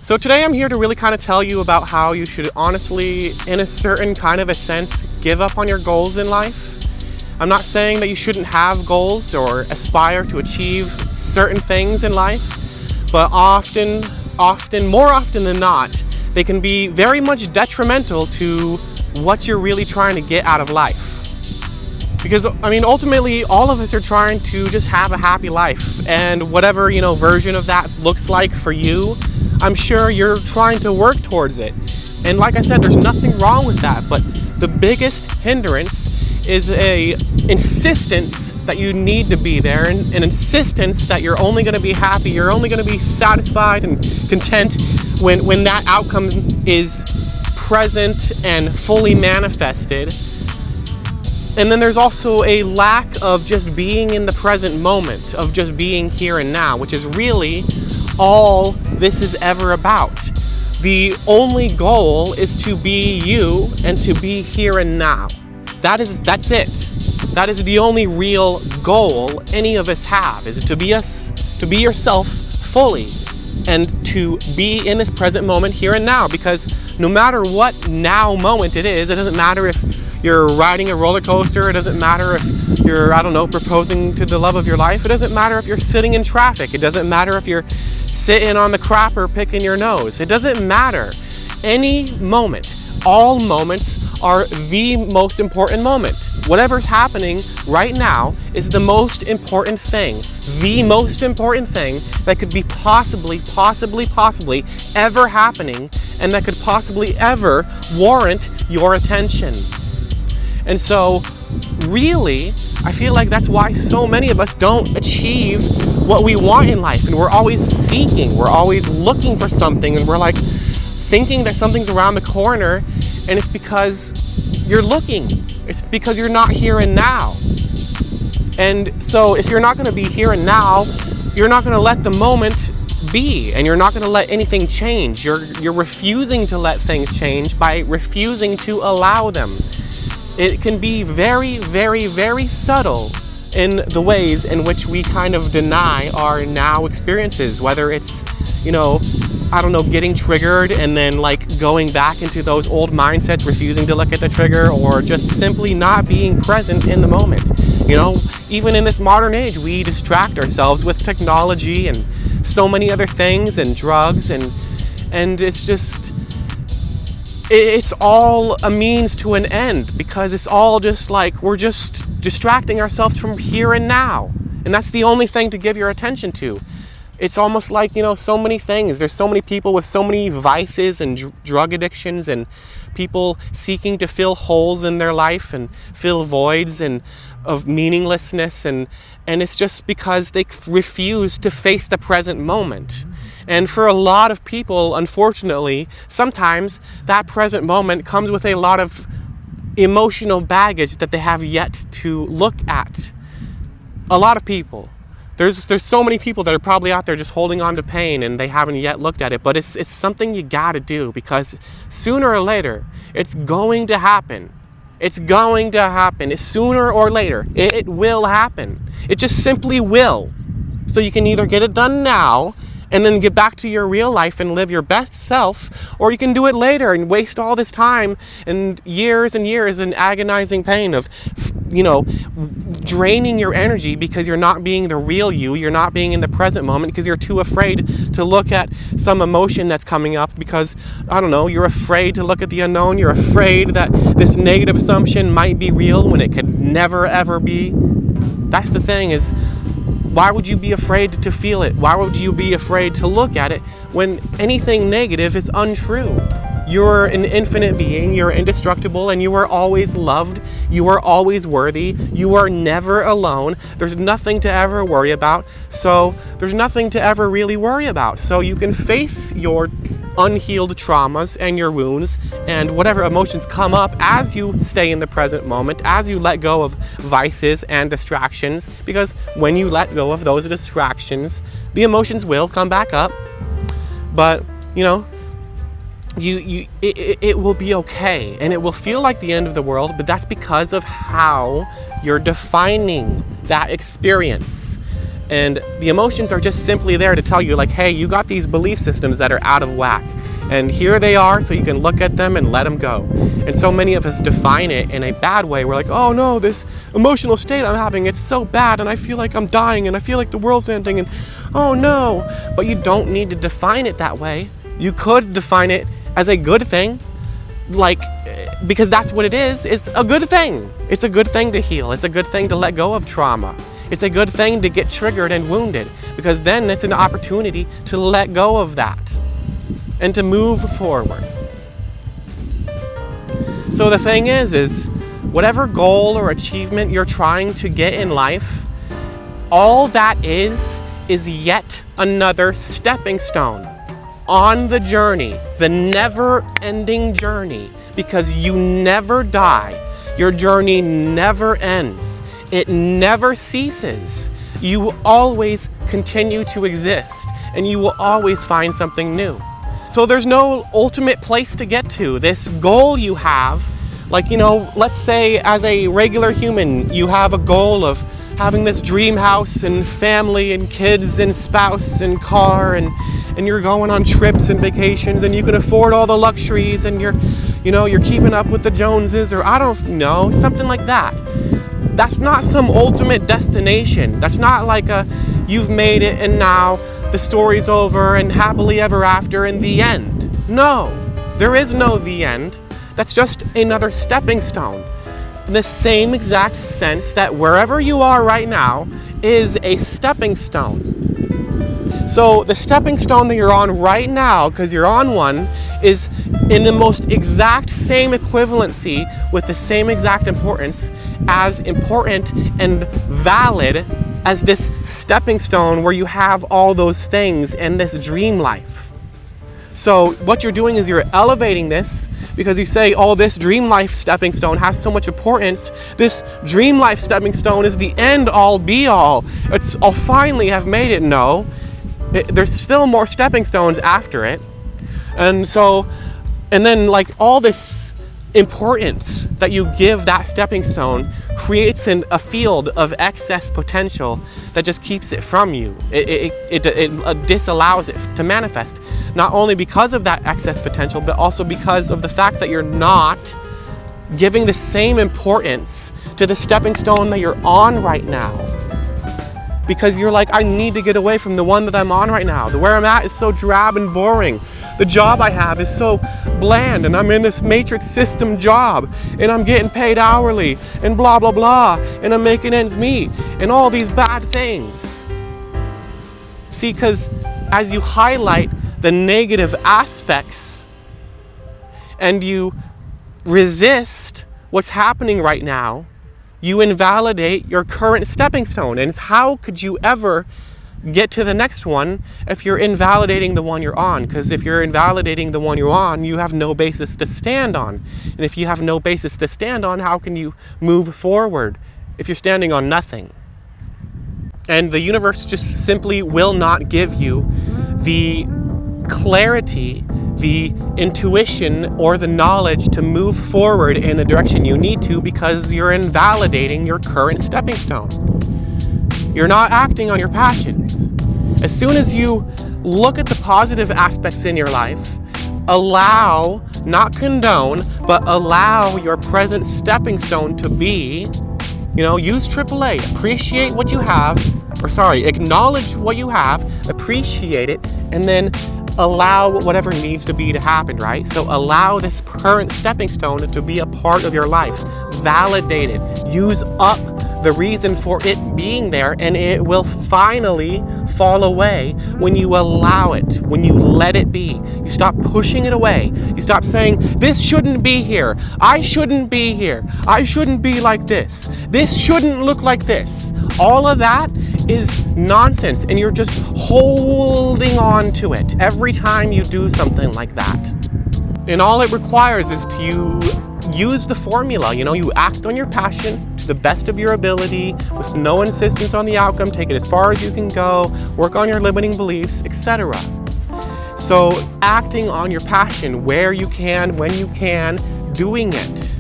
So today I'm here to really kind of tell you about how you should honestly, in a certain kind of a sense, give up on your goals in life. I'm not saying that you shouldn't have goals or aspire to achieve certain things in life, but more often than not, they can be very much detrimental to what you're really trying to get out of life. Because, ultimately, all of us are trying to just have a happy life, and whatever, version of that looks like for you, I'm sure you're trying to work towards it. And like I said, there's nothing wrong with that, but the biggest hindrance is a insistence that you need to be there, and an insistence that you're only going to be happy, you're only going to be satisfied and content when that outcome is present and fully manifested. And then there's also a lack of just being in the present moment, of just being here and now, which is really all this is ever about. The only goal is to be you and to be here and now. That's it. That is the only real goal any of us have, is to be yourself fully and to be in this present moment here and now, because no matter what now moment it is, it doesn't matter if you're riding a roller coaster, it doesn't matter if you're, proposing to the love of your life, it doesn't matter if you're sitting in traffic, it doesn't matter if you're sitting on the crapper picking your nose, it doesn't matter. Any moment, all moments are the most important moment. Whatever's happening right now is the most important thing. The most important thing that could be possibly ever happening, and that could possibly ever warrant your attention. And so, really, I feel like that's why so many of us don't achieve what we want in life. And we're always seeking, we're always looking for something, and we're like thinking that something's around the corner, and it's because you're looking. It's because you're not here and now. And so if you're not going to be here and now, you're not going to let the moment be, and you're not going to let anything change. You're refusing to let things change by refusing to allow them. It can be very, very, very subtle in the ways in which we kind of deny our now experiences, whether it's, getting triggered and then going back into those old mindsets, refusing to look at the trigger, or just simply not being present in the moment. Even in this modern age, we distract ourselves with technology and so many other things and drugs, and it's all a means to an end, because it's all just we're just distracting ourselves from here and now, and that's the only thing to give your attention to. It's almost like, so many things. There's so many people with so many vices and drug addictions, and people seeking to fill holes in their life and fill voids and of meaninglessness, and it's just because they refuse to face the present moment. And for a lot of people, unfortunately, sometimes that present moment comes with a lot of emotional baggage that they have yet to look at. A lot of people. There's so many people that are probably out there just holding on to pain, and they haven't yet looked at it, but it's something you gotta do, because sooner or later, it's going to happen. It's going to happen. It's sooner or later. It will happen. It just simply will. So you can either get it done now and then get back to your real life and live your best self, or you can do it later and waste all this time and years in agonizing pain of, draining your energy because you're not being the real you're not being in the present moment because you're too afraid to look at some emotion that's coming up, because, you're afraid to look at the unknown, you're afraid that this negative assumption might be real when it could never ever be. That's the thing, is why would you be afraid to feel it? Why would you be afraid to look at it when anything negative is untrue? You're an infinite being, you're indestructible, and you are always loved, you are always worthy, you are never alone, there's nothing to ever worry about, so there's nothing to ever really worry about. So you can face your unhealed traumas and your wounds and whatever emotions come up as you stay in the present moment, as you let go of vices and distractions, because when you let go of those distractions, the emotions will come back up. But, it will be okay, and it will feel like the end of the world, but that's because of how you're defining that experience. And the emotions are just simply there to tell you, like, hey, you got these belief systems that are out of whack. And here they are, so you can look at them and let them go. And so many of us define it in a bad way. We're like, oh no, this emotional state I'm having, it's so bad, and I feel like I'm dying, and I feel like the world's ending, and oh no. But you don't need to define it that way. You could define it as a good thing, like, because that's what it is. It's a good thing. It's a good thing to heal. It's a good thing to let go of trauma. It's a good thing to get triggered and wounded, because then it's an opportunity to let go of that and to move forward. So the thing is whatever goal or achievement you're trying to get in life, all that is yet another stepping stone on the journey, the never-ending journey, because you never die. Your journey never ends. It never ceases. You always continue to exist, and you will always find something new. So there's no ultimate place to get to. This goal you have, like, let's say as a regular human, you have a goal of having this dream house and family and kids and spouse and car, and you're going on trips and vacations, and you can afford all the luxuries, and you're keeping up with the Joneses, or I don't know, something like that. That's not some ultimate destination. That's not like you've made it and now the story's over and happily ever after in the end. No, there is no the end. That's just another stepping stone. In the same exact sense that wherever you are right now is a stepping stone. So the stepping stone that you're on right now, because you're on one, is in the most exact same equivalency with the same exact importance, as important and valid as this stepping stone where you have all those things and this dream life. So what you're doing is you're elevating this, because you say, oh, this dream life stepping stone has so much importance. This dream life stepping stone is the end all be all. I'll finally have made it. No, there's still more stepping stones after it. And then like all this importance that you give that stepping stone creates a field of excess potential that just keeps it from you. It disallows it to manifest, not only because of that excess potential, but also because of the fact that you're not giving the same importance to the stepping stone that you're on right now. Because you're like, I need to get away from the one that I'm on right now. The where I'm at is so drab and boring. The job I have is so bland, and I'm in this matrix system job, and I'm getting paid hourly, and blah, blah, blah, and I'm making ends meet, and all these bad things. See, because as you highlight the negative aspects and you resist what's happening right now, you invalidate your current stepping stone. And how could you ever get to the next one if you're invalidating the one you're on? Because if you're invalidating the one you're on, you have no basis to stand on. And if you have no basis to stand on, how can you move forward if you're standing on nothing? And the universe just simply will not give you the clarity, the intuition, or the knowledge to move forward in the direction you need to, because you're invalidating your current stepping stone. You're not acting on your passions. As soon as you look at the positive aspects in your life, allow, not condone, but allow your present stepping stone to be, use AAA, appreciate what you have, acknowledge what you have, appreciate it, and then allow whatever needs to be to happen, right? So allow this current stepping stone to be a part of your life. Validate it. Use up the reason for it being there, and it will finally fall away when you allow it, when you let it be. You stop pushing it away. You stop saying, this shouldn't be here. I shouldn't be here. I shouldn't be like this. This shouldn't look like this. All of that is nonsense, and you're just holding on to it every time you do something like that. And all it requires is to use the formula. You act on your passion to the best of your ability with no insistence on the outcome. Take it as far as you can go. Work on your limiting beliefs, etc. So acting on your passion where you can, when you can, doing it.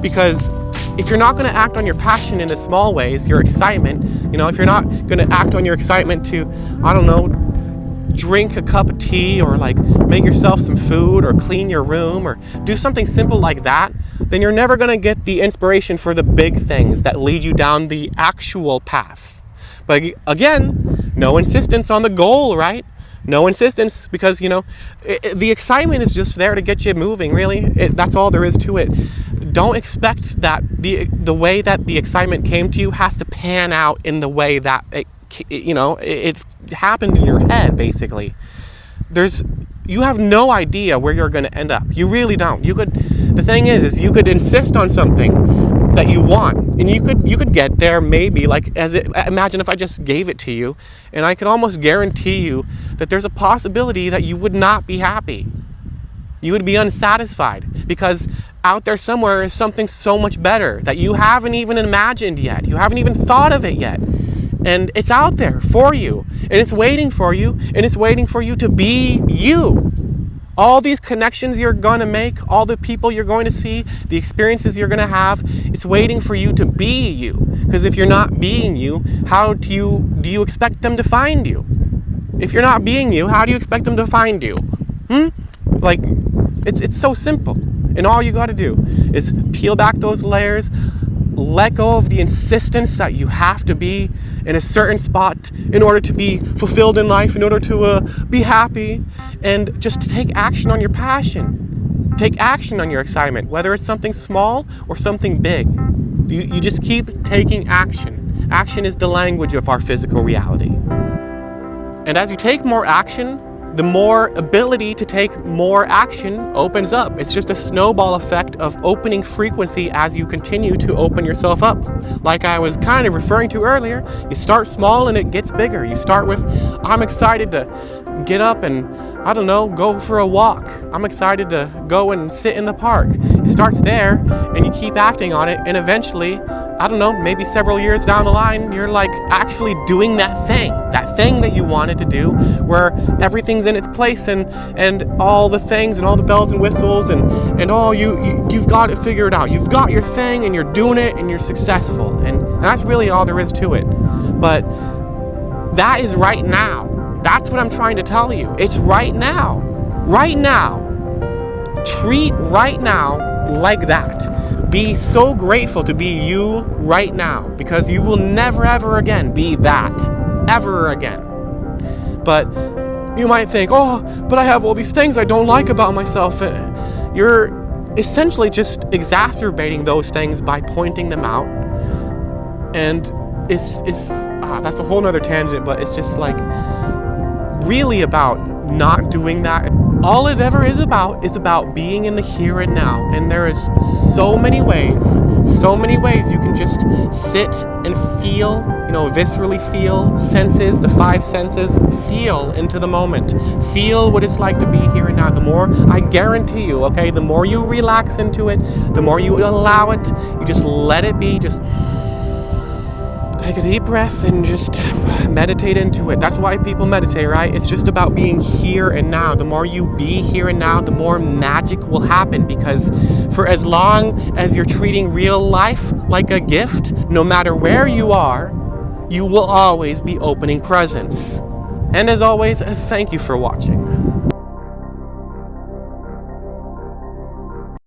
Because if you're not going to act on your passion in the small ways, your excitement, if you're not going to act on your excitement to, I don't know, drink a cup of tea or like make yourself some food or clean your room or do something simple like that, then you're never going to get the inspiration for the big things that lead you down the actual path. But again, no insistence on the goal, right? No insistence, because the excitement is just there to get you moving, really. That's all there is to it. Don't expect that the way that the excitement came to you has to pan out in the way that it happened in your head, basically. You have no idea where you're going to end up. You really don't. The thing is you could insist on something that you want, and you could get there, maybe, imagine if I just gave it to you, and I could almost guarantee you that there's a possibility that you would not be happy. You would be unsatisfied, because out there somewhere is something so much better that you haven't even imagined yet. You haven't even thought of it yet. And it's out there for you, and it's waiting for you, and it's waiting for you to be you. All these connections you're going to make, all the people you're going to see, the experiences you're going to have, it's waiting for you to be you. Because if you're not being you, how do you expect them to find you? If you're not being you, how do you expect them to find you? It's so simple. And all you got to do is peel back those layers, let go of the insistence that you have to be in a certain spot in order to be fulfilled in life, in order to be happy, and just take action on your passion. Take action on your excitement, whether it's something small or something big. You just keep taking action. Action is the language of our physical reality. And as you take more action, the more ability to take more action opens up. It's just a snowball effect of opening frequency as you continue to open yourself up. Like I was kind of referring to earlier, you start small and it gets bigger. You start with, I'm excited to get up and, I don't know, go for a walk. I'm excited to go and sit in the park. It starts there, and you keep acting on it, and eventually, I don't know, maybe several years down the line, you're like actually doing that thing that you wanted to do, where everything's in its place, and all the things and all the bells and whistles and all you've got it figured out. You've got your thing, and you're doing it, and you're successful, and that's really all there is to it. But that is right now. That's what I'm trying to tell you. It's right now. Right now. Treat right now like that. Be so grateful to be you right now, because you will never ever again be that. Ever again. But you might think, but I have all these things I don't like about myself. You're essentially just exacerbating those things by pointing them out. And that's a whole nother tangent, but it's just like really about not doing that. All it ever is about being in the here and now. And there is so many ways you can just sit and feel, viscerally feel, senses, the 5 senses, feel into the moment. Feel what it's like to be here and now. The more, I guarantee you, okay, the more you relax into it, the more you allow it, you just let it be, just take a deep breath and just meditate into it. That's why people meditate, right? It's just about being here and now. The more you be here and now, the more magic will happen, because for as long as you're treating real life like a gift, no matter where you are, you will always be opening presents. And as always, thank you for watching.